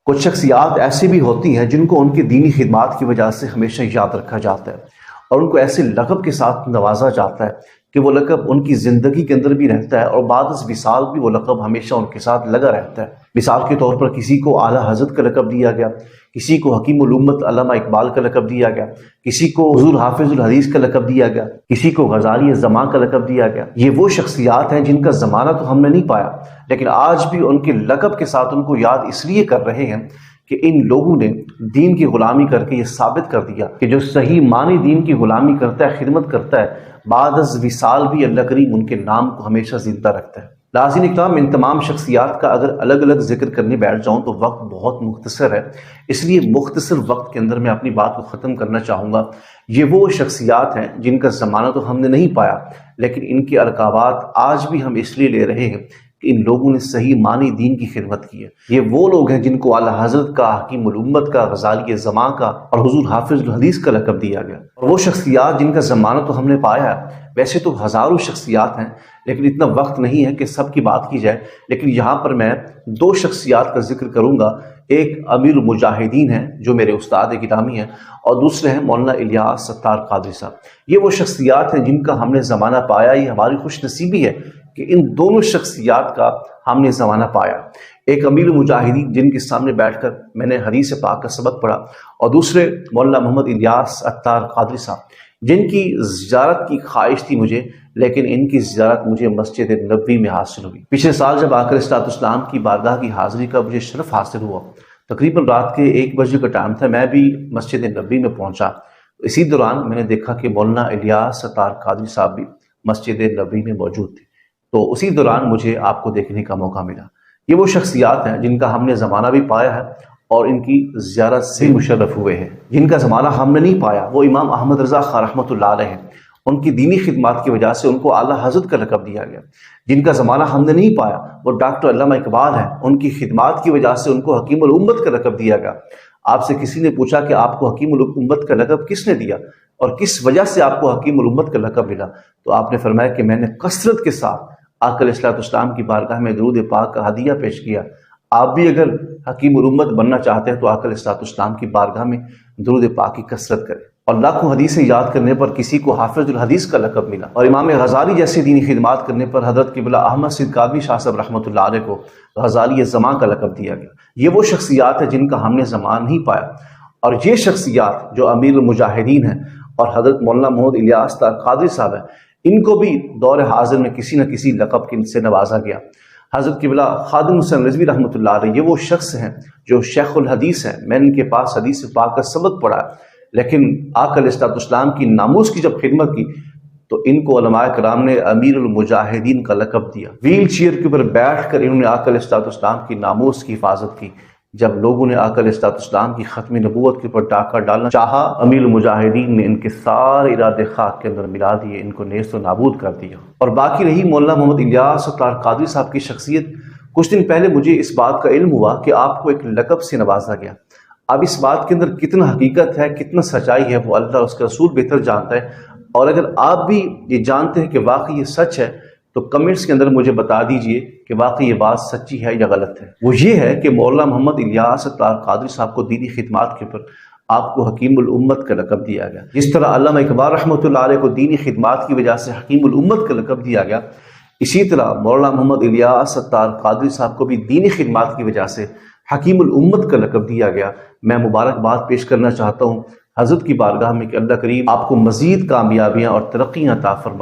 کچھ شخصیات ایسی بھی ہوتی ہیں جن کو ان کی دینی خدمات کی وجہ سے ہمیشہ یاد رکھا جاتا ہے اور ان کو ایسے لقب کے ساتھ نوازا جاتا ہے کہ وہ لقب ان کی زندگی کے اندر بھی رہتا ہے اور بعد از وصال بھی وہ لقب ہمیشہ ان کے ساتھ لگا رہتا ہے۔ مثال کے طور پر کسی کو اعلیٰ حضرت کا لقب دیا گیا، کسی کو حکیم الامت علامہ اقبال کا لقب دیا گیا، کسی کو حضور حافظ الحدیث کا لقب دیا گیا، کسی کو غزالی زمان کا لقب دیا گیا۔ یہ وہ شخصیات ہیں جن کا زمانہ تو ہم نے نہیں پایا، لیکن آج بھی ان کے لقب کے ساتھ ان کو یاد اس لیے کر رہے ہیں کہ ان لوگوں نے دین کی غلامی کر کے یہ ثابت کر دیا کہ جو صحیح معنی دین کی غلامی کرتا ہے، خدمت کرتا ہے، بعد از وصال بھی اللہ کریم ان کے نام کو ہمیشہ زندہ رکھتا ہے۔ ناظرین اکرام، ان تمام شخصیات کا اگر الگ الگ ذکر کرنے بیٹھ جاؤں تو وقت بہت مختصر ہے، اس لیے مختصر وقت کے اندر میں اپنی بات کو ختم کرنا چاہوں گا۔ یہ وہ شخصیات ہیں جن کا زمانہ تو ہم نے نہیں پایا، لیکن ان کے القابات آج بھی ہم اس لیے لے رہے ہیں کہ ان لوگوں نے صحیح معنی دین کی خدمت کی ہے۔ یہ وہ لوگ ہیں جن کو اعلیٰ حضرت کا، حکیم الامت کا، غزالی زمان کا اور حضور حافظ الحدیث کا لقب دیا گیا، اور وہ شخصیات جن کا زمانہ تو ہم نے پایا ہے۔ ویسے تو ہزاروں شخصیات ہیں، لیکن اتنا وقت نہیں ہے کہ سب کی بات کی جائے، لیکن یہاں پر میں دو شخصیات کا ذکر کروں گا۔ ایک امیر المجاہدین ہیں جو میرے استاد گرامی ہیں، اور دوسرے ہیں مولانا الیاس ستار قادری صاحب۔ یہ وہ شخصیات ہیں جن کا ہم نے زمانہ پایا۔ یہ ہماری خوش نصیبی ہے کہ ان دونوں شخصیات کا ہم نے زمانہ پایا۔ ایک امیر المجاہدین جن کے سامنے بیٹھ کر میں نے حدیث پاک کا سبق پڑھا، اور دوسرے مولانا محمد الیاس ستار قادری صاحب جن کی زیارت کی خواہش تھی مجھے، لیکن ان کی زیارت مجھے مسجد نبوی میں حاصل ہوئی۔ پچھلے سال جب آقا علیہ السلام کی بارگاہ کی حاضری کا مجھے شرف حاصل ہوا، تقریباً رات کے 1 بجے کا ٹائم تھا، میں بھی مسجد نبوی میں پہنچا۔ اسی دوران میں نے دیکھا کہ مولانا الیاس ستار قادری صاحب بھی مسجد نبوی میں موجود تھے، تو اسی دوران مجھے آپ کو دیکھنے کا موقع ملا۔ یہ وہ شخصیات ہیں جن کا ہم نے زمانہ بھی پایا ہے اور ان کی زیارت سے مشرف ہوئے ہیں۔ جن کا زمانہ ہم نے نہیں پایا وہ امام احمد رضا خاں رحمۃ اللہ علیہ ہیں، ان کی دینی خدمات کی وجہ سے ان کو اعلیٰ حضرت کا لقب دیا گیا۔ جن کا زمانہ ہم نے نہیں پایا وہ ڈاکٹر علامہ اقبال ہیں، ان کی خدمات کی وجہ سے ان کو حکیم الامت کا لقب دیا گیا۔ آپ سے کسی نے پوچھا کہ آپ کو حکیم الامت کا لقب کس نے دیا اور کس وجہ سے آپ کو حکیم الامت کا لقب ملا، تو آپ نے فرمایا کہ میں نے کثرت کے ساتھ آقا علیہ السلام کی بارگاہ میں درود پاک کا ہدیہ پیش کیا۔ آپ بھی اگر حکیم الامت بننا چاہتے ہیں تو آقا علیہ السلام کی بارگاہ میں درود پاک کی کثرت کریں۔ اور لاکھوں حدیثیں یاد کرنے پر کسی کو حافظ الحدیث کا لقب ملا، اور امام غزالی جیسی دینی خدمات کرنے پر حضرت قبلہ احمد صدقاوی شاہ صاحب رحمۃ اللہ علیہ کو غزالی زمان کا لقب دیا گیا۔ یہ وہ شخصیات ہیں جن کا ہم نے زمان نہیں پایا، اور یہ شخصیات جو امیر المجاہدین ہیں اور حضرت مولانا محمد الیاس ستار قادری صاحب ہیں، ان کو بھی دور حاضر میں کسی نہ کسی لقب سے نوازا گیا۔ حضرت قبلہ خادم حسین رضوی رحمۃ اللہ علیہ یہ وہ شخص ہیں جو شیخ الحدیث ہیں۔ میں ان کے پاس حدیث پاک کا سبق پڑھا، لیکن آقا علیہ السلام کی ناموس کی جب خدمت کی تو ان کو علماء کرام نے امیر المجاہدین کا لقب دیا۔ ویل چیئر کے اوپر بیٹھ کر انہوں نے آقا علیہ السلام کی ناموس کی حفاظت کی۔ جب لوگوں نے آقا علیہ السلام کی ختم نبوت کے اوپر ڈاکہ ڈالنا چاہا، امیر المجاہدین نے ان کے سارے ارادے خاک کے اندر ملا دیے، ان کو نیست و نابود کر دیا۔ اور باقی رہی مولانا محمد الیاس ستار قادری صاحب کی شخصیت، کچھ دن پہلے مجھے اس بات کا علم ہوا کہ آپ کو ایک لقب سے نوازا گیا۔ اب اس بات کے اندر کتنا حقیقت ہے، کتنا سچائی ہے، وہ اللہ اور اس کا رسول بہتر جانتا ہے، اور اگر آپ بھی یہ جانتے ہیں کہ واقعی یہ سچ ہے تو کمنٹس کے اندر مجھے بتا دیجئے کہ واقعی یہ بات سچی ہے یا غلط ہے۔ وہ یہ ہے کہ مولانا محمد الیاس ستار قادری صاحب کو دینی خدمات کے اوپر آپ کو حکیم الامت کا لقب دیا گیا، جس طرح علامہ اقبال رحمۃ اللہ علیہ کو دینی خدمات کی وجہ سے حکیم الامت کا لقب دیا گیا، اسی طرح مولانا محمد الیاس ستار قادری صاحب کو بھی دینی خدمات کی وجہ سے حکیم الامت کا لقب دیا گیا۔ میں مبارکباد پیش کرنا چاہتا ہوں حضرت کی بارگاہ میں کہ اللہ کریم آپ کو مزید کامیابیاں اور ترقیاں عطا فرمائے۔